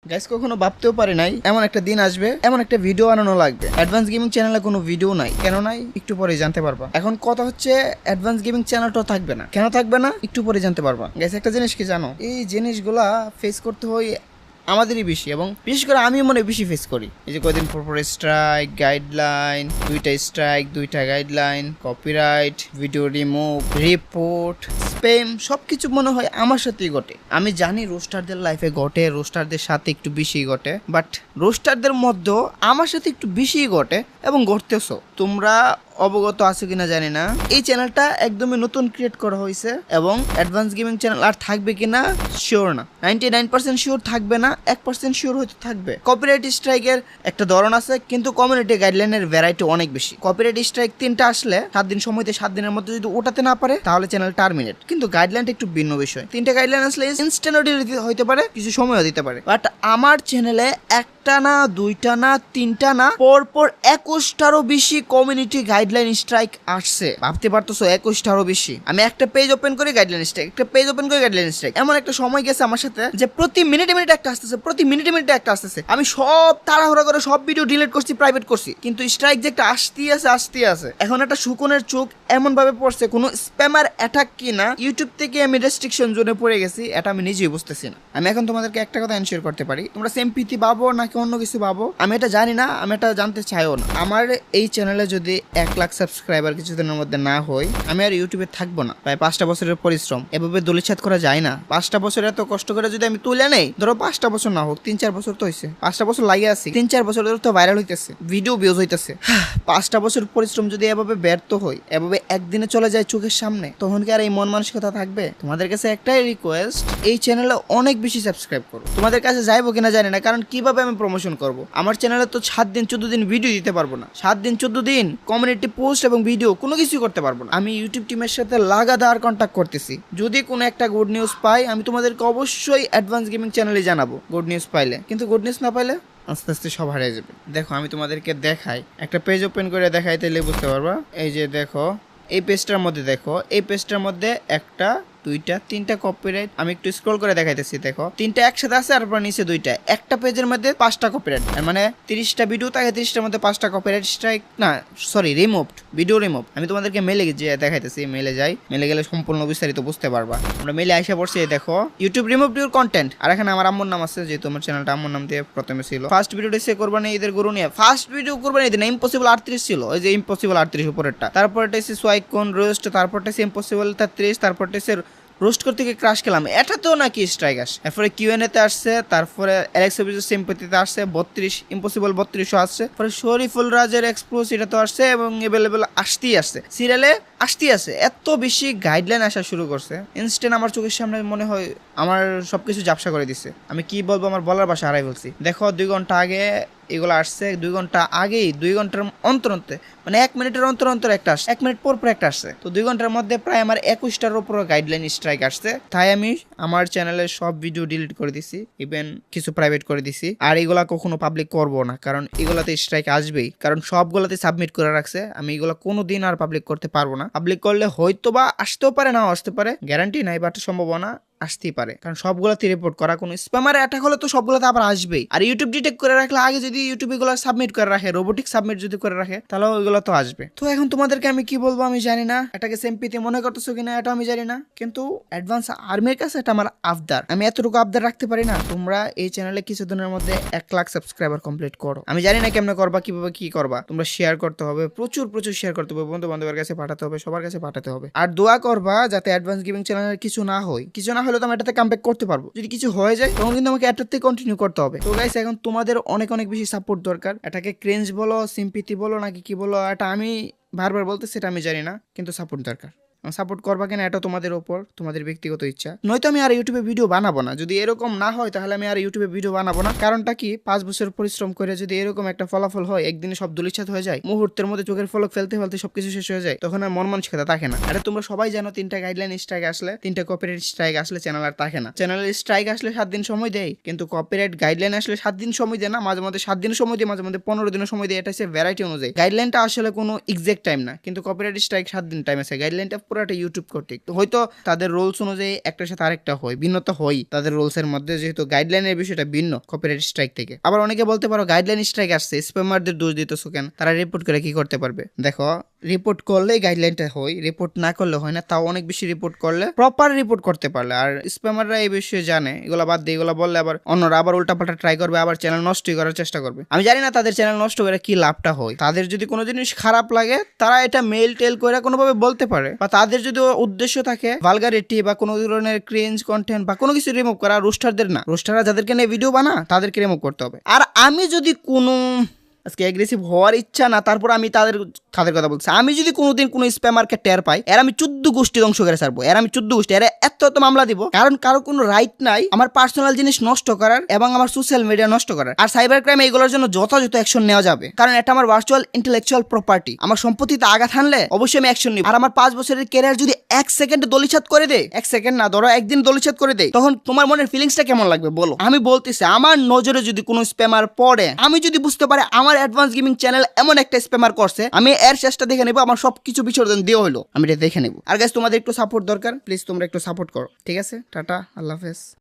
Guys কখনো ভাবতেও পারি নাই এমন একটা দিন আসবে, এমন একটা ভিডিও বানানো লাগবে। অ্যাডভান্স গেমিং চ্যানেলে কোনো ভিডিও নাই, কেন নাই একটু পরে জানতে পারবা। এখন কথা হচ্ছে অ্যাডভান্স গেমিং চ্যানেলটাও থাকবে না, কেন থাকবে না একটু পরে জানতে পারবা। গাইস একটা জিনিস কি জানো, এই জিনিসগুলা ফেস করতে হয় আমাদেরই বেশি, এবং বিশেষ করে আমি মনে বেশি ফেস করি। এই যে কদিন পর স্ট্রাইক, গাইডলাইন, দুইটা স্ট্রাইক, দুইটা guideline, copyright, video remove, report, spam, সবকিছু মনে হয় আমার সাথেই ঘটে। আমি জানি রোস্টারদের লাইফে ঘটে, রোস্টারদের সাথে একটু বেশি ঘটে, বাট রোস্টারদের মধ্যেও আমার সাথে একটু বেশি ঘটে এবং ঘটতেছো। তোমরা অবগত আছো কিনা জানি না, এই চ্যানেলটা একদমই নতুন ক্রিয়েট করা হয়েছে এবং অ্যাডভান্স গেমিং চ্যানেল আর থাকবে কিনা শিওর না। 99% শিওর থাকবে না, 1% শিওর হয়তো থাকবে। কপিরাইট স্ট্রাইকের একটা ধরন আছে, কিন্তু কমিউনিটি গাইডলাইনের ভ্যারাইটি অনেক বেশি। কপিরাইট স্ট্রাইক 3টা আসলে 7 দিন সময়তে 7 দিনের মধ্যে যদি ওঠাতে না পারে তাহলে চ্যানেল টার্মিনেট। কিন্তু গাইডলাইনটা একটু ভিন্ন বিষয়। 3টা গাইডলাইন আসলে ইনস্ট্যান্ট হইতে পারে, কিছু সময়ও দিতে পারে। বাট আমার চ্যানেলে একটা না, দুইটা না, 3টা না, পরপর 21টারও বেশি কমিউনিটি গাইডলাইন স্ট্রাইক আসছে। ভাবতে পারতেছো 21টারও বেশি। আমি একটা পেজ ওপেন করে গাইডলাইন স্ট্রাইক, একটা পেজ ওপেন করে গাইডলাইন স্ট্রাইক। এমন একটা সময় গেছে আমার সাথে যে প্রতি মিনিটে মিনিটে একটা আসতেছে, প্রতি মিনিটে মিনিটে একটা আসতেছে। আমি সব তাড়াহুড়া করে সব ভিডিও ডিলিট করছি, প্রাইভেট করছি, কিন্তু স্ট্রাইক যে একটা আসতেই আছে। এখন একটা শুকনের চোখ এমন ভাবে পড়ছে, কোনো স্প্যামার অ্যাটাক কিনা ইউটিউব থেকে আমি রেস্ট্রিকশন জোনে পড়ে গেছি, এটা আমি নিজেই বুঝতেছি না। আমি এখন তোমাদেরকে একটা কথা এনশিওর করতে পারি, তোমরা সিম্পিতি পাবো নাকি অন্য কিছু পাবো আমি এটা জানি না, আমি এটা জানতে চাইও না। আমার এই চ্যানেলে যদি 1 লাখ সাবস্ক্রাইবার কিছুদিনের মধ্যে না হয়, আমি আর ইউটিউবে থাকবো না। প্রায় 5টা বছরের পরিশ্রম, এভাবে দলিছাত করা যায় না। 5টা বছর এত কষ্ট করে যদি আমি তুলে নেই, ধরো 5টা বছর না হোক, 3-4 বছর তো হয়েছে, 5টা বছর লাগিয়ে আছি, 3-4 বছর ধরে তো ভাইরাল হইতেছে, ভিডিও ভিউজ হইতেছে। 5টা বছর পরিশ্রম যদি এভাবে ব্যর্থ হয়, এভাবে একদিনে চলে যায় চোখের সামনে, তখন কি আর এই মন মানসিকতা থাকবে? তোমাদের কাছে একটাই রিকোয়েস্ট, এই চ্যানেলে অনেক বেশি সাবস্ক্রাইব করো। তোমাদের কাছে যাইবো কিনা জানি না, কারণ কিভাবে আমি প্রমোশন করবো? আমার চ্যানেলে তো 7 দিন 14 দিন ভিডিও দিতে পারবো না। 7 দিন 14 দিন কমিউনিটি পোস্ট এবং ভিডিও কোনো কিছুই করতে পারবো না। আমি ইউটিউব টিমের সাথে লাগাতার কন্ট্যাক্ট করতেছি। যদি কোনো একটা গুড নিউজ পাই, আমি তোমাদেরকে অবশ্যই অ্যাডভান্স গেমিং চ্যানেলে জানাবো গুড নিউজ পাইলে। কিন্তু গুড নিউজ না পাইলে আস্তে আস্তে সব হারিয়ে যাবে। দেখো আমি তোমাদেরকে দেখাই, একটা পেজ ওপেন করে দেখাই, তাহলে বুঝতে পারবা। এই যে দেখো, এই পেজটার মধ্যে দেখো, এই পেজটার মধ্যে 1টা 2টা 3টা কপিরাইট। আমি একটু স্ক্রল করে দেখাইতেছি, দেখো 3টা একসাথে আছে, আর নিচে 2টা। একটা পেজের মধ্যে 5টা কপিরাইট, মানে 30টা ভিডিও থাকে, 30টার মধ্যে 5টা কপিরাইট স্ট্রাইক, না সরি রিমুভড, ভিডিও রিমুভ। আমি তোমাদেরকে মেলে যে দেখাইতেছি, মেলে যাই, মেলে গেলে সম্পূর্ণ বিস্তারিত বুঝতে পারবা। আমরা মেলে আইসা পড়ছি, দেখো ইউটিউব রিমুভ ইউর কন্টেন্ট, আর এখানে আমার আম্মুর নাম আছে, যেহেতু আমার চ্যানেলটা আম্মুর নাম দিয়ে প্রথমে ছিল। ফার্স্ট ভিডিওটা সে কোরবানি ঈদের গরু নিয়ে, ফার্স্ট ভিডিও কোরবানি ঈদের না, ইম্পসিবল 38 ছিল, ওই যে ইম্পসিবল 38 উপরেরটা। তারপরটা এসে সোয়াইকন রোস্ট, তারপরটা এসে ইম্পসিবল 33, তারপরটা এসে রোস্ট করতে গিয়ে ক্রাশ খেলাম, এটা তো নাকি স্ট্রাইক আসে। এরপরে কিউএনএ তে আসছে, তারপরে অ্যালেক্স অফিসের সিম্পথিতে আসছে 32, ইম্পসিবল 32 আসছে। পরে শরীফুল রাজের এক্সপ্লোস এটা তো আসছে, এবং এভেলেবেল আসতেই আসছে, সিরিয়ালে আসতেই আছে। এত বেশি গাইডলাইন আসা শুরু করছে, ইনস্ট্যান্ট আমার চোখের সামনে মনে হয় আমার সবকিছু ঝাপসা করে দিচ্ছে। আমি কি বলবো, আমার বলার ভাষা হারাই ফেলছি। দেখো 2 ঘন্টা আগে এগুলো আসছে, 2 ঘন্টা আগেই, 2 ঘন্টার অন্তর মানে 1 মিনিটের অন্তর একটা আসছে, 1 মিনিট পর একটা আসছে। তো 2 ঘন্টার মধ্যে প্রায় আমার 21টার উপর গাইডলাইন স্ট্রাইক আসছে। তাই আমি আমার চ্যানেলের সব ভিডিও ডিলিট করে দিছি, ইভেন কিছু প্রাইভেট করে দিছি। আর এগুলা কখনো পাবলিক করবো না, কারণ এগুলাতে স্ট্রাইক আসবেই, কারণ সবগুলাতে সাবমিট করে রাখছে। আমি এগুলা কোনোদিন আর পাবলিক করতে পারবো না। পাবলিক করলে হয়তো বা আসতেও পারে, নাও আসতে পারে, গ্যারান্টি নাই, বাট সম্ভাবনা আসতেই পারে, কারণ সবগুলাতে রিপোর্ট করা। কোনো স্প্যামার অ্যাটাক হলে তো সবগুলোতে আবার আসবেই। আর ইউটিউব ডিটেক্ট করে রাখলে, আগে যদি ইউটিউব এগুলো সাবমিট করে রাখে, রোবোটিক সাবমিট যদি করে রাখে, তাহলে ওইগুলো তো আসবে। তো এখন তোমাদেরকে আমি কি বলবো আমি জানি না, এটাকে সিম্পিতি মনে করতেছো কিনা এটা আমি জানি না, কিন্তু অ্যাডভান্স আর্মির কাছে এটা আমার আবদার। আমি এতটুকু আবদার রাখতে পারি না, তোমরা এই চ্যানেলে কিছুদিনের মধ্যে 1 লাখ সাবস্ক্রাইবার কমপ্লিট করো। আমি জানি না কেমনে করবা, কিভাবে কি করবা। তোমরা শেয়ার করতে হবে, প্রচুর শেয়ার করতে হবে, বন্ধু বান্ধবের কাছে পাঠাতে হবে, সবার কাছে পাঠাতে হবে। আর দোয়া করবা যাতে অ্যাডভান্স গেমিং চ্যানেলের কিছু না হয়। কিছু না হলে তো আমি এটাতে কামব্যাক করতে পারবো, যদি কিছু হয়ে যায় তখন কিন্তু আমাকে এটাতে কন্টিনিউ করতে হবে। তো গাইস এখন তোমাদের অনেক বেশি সাপোর্ট দরকার। এটাকে ক্রেঞ্জ বলো, সিম্পিতি বলো, নাকি কি বলো, এটা আমি বারবার বলতেছি, সেটা আমি জানি না, কিন্তু সাপোর্ট দরকার। সাপোর্ট করবা কিনা এটা তোমাদের উপর, তোমাদের ব্যক্তিগত ইচ্ছা। নয়তো আমি আর ইউটিউবে ভিডিও বানাবো না। যদি এরকম না হয় তাহলে আমি আর ইউটিউবে ভিডিও বানাবো না। কারণটা কি, 5 বছর পরিশ্রম করে যদি এরকম একটা ফলাফল হয়, একদিনে সব ধূলিসাৎ হয়ে যায়, মুহূর্তের মধ্যে চোখের পলক ফেলতে সবকিছু শেষ হয়ে যায়, তখন আর মন মানসিকতা থাকে না। এটা তোমরা সবাই জানো, 3টা গাইডলাইন স্ট্রাইক আসলে, 3টা কপিরাইট স্ট্রাইক আসলে চ্যানেল আর থাকে না। চ্যানেলের স্ট্রাইক আসলে 7 দিন সময় দেয়, কিন্তু কপিরাইট গাইডলাইন আসলে 7 দিন সময় দেয় না, মাঝে মধ্যে 7 দিন সময় দেয়, মাঝে মধ্যে 15 দিনের সময় দেয়। এটা হচ্ছে ভ্যারাইটি অনুযায়ী। গাইডলাইনটা আসলে কোনো এক্সাক্ট টাইম না, কিন্তু কপিরাইট স্ট্রাইক 7 দিন টাইম আছে, গাইডলাইনটা পুরোটা ইউটিউব কর্তৃক। তো হয়তো তাদের রুলস অনুযায়ী একটার সাথে আরেকটা হয়, ভিন্নতা হয় তাদের রুলস এর মধ্যে, যেহেতু গাইডলাইনের বিষয়টা ভিন্ন কপিরাইট স্ট্রাইক থেকে। আবার অনেকে বলতে পারো গাইডলাইন স্ট্রাইক আসছে, স্প্যামারদের দোষ দিতেছো কেন? তারা রিপোর্ট করে কি করতে পারবে? দেখো, রিপোর্ট করলেই গাইডলাইনটা হয়, রিপোর্ট না করলে হয় না। তাও অনেক বেশি রিপোর্ট করলে, প্রপার রিপোর্ট করতে পারলে। আর স্প্যামাররা এই বিষয়ে জানে, এগুলো বাদ দিয়ে এগুলো বললে আবার অন্যরা আবার উল্টাপাল্টা ট্রাই করবে, আবার চ্যানেল নষ্টই করার চেষ্টা করবে। আমি জানি না তাদের চ্যানেল নষ্ট করে কি লাভটা হয়। তাদের যদি কোনো জিনিস খারাপ লাগে তারা এটা মেল টেল করে কোনোভাবে বলতে পারে, বা তাদের যদি উদ্দেশ্য থাকে ভালগারিটি বা কোনো ধরনের ক্রিঞ্জ কন্টেন্ট বা কোনো কিছু রিমুভ করা, রোস্টারদের না, রোস্টাররা যাদেরকে নিয়ে ভিডিও বানা তাদেরকে রিমুভ করতে হবে। আর আমি যদি কোনো আজকে অ্যাগ্রেসিভ হওয়ার ইচ্ছা না, তারপর আমি তাদের কথা বলছি, আমি যদি কোনোদিন কোনো স্প্যামারকে টের পাই, এর আমি 14 গোষ্ঠী ধ্বংস করে ছাড়বো। এর আমি 14 গোষ্ঠী, এর এত মামলা দিব, কারণ কারো কোনো রাইট নাই আমার পার্সোনাল জিনিস নষ্ট করার এবং আমার সোশ্যাল মিডিয়া নষ্ট করার। আর সাইবার ক্রাইম এইগুলোর জন্য যথাযথ অ্যাকশন নেওয়া যাবে, কারণ এটা আমার ভার্চুয়াল ইন্টেলেকচুয়াল প্রপার্টি। আমার সম্পত্তিতে আঘাত হানলে অবশ্যই আমি অ্যাকশন নিব। আর আমার 5 বছরের ক্যারিয়ার যদি 1 সেকেন্ডে দলিছাত করে দেয়, 1 সেকেন্ড না, ধরো একদিন দলিছাত করে দেয়, তখন তোমার মনের ফিলিংসটা কেমন লাগবে বলো? আমি বলতেছি, আমার নজরে যদি কোনো স্প্যামার পড়ে, আমি যদি বুঝতে পারি আমার অ্যাডভান্স গেমিং চ্যানেল এমন একটা স্প্যামার করছে, আমি এর চেষ্টা দেখে নেবো, আমার সবকিছু বিসর্জন দিয়ে হলো আমি এটা দেখে নেবো। আর গাইস, তোমাদের একটু সাপোর্ট দরকার, প্লিজ তোমরা একটু সাপোর্ট করো, ঠিক আছে? টাটা, আল্লাহ হাফেজ।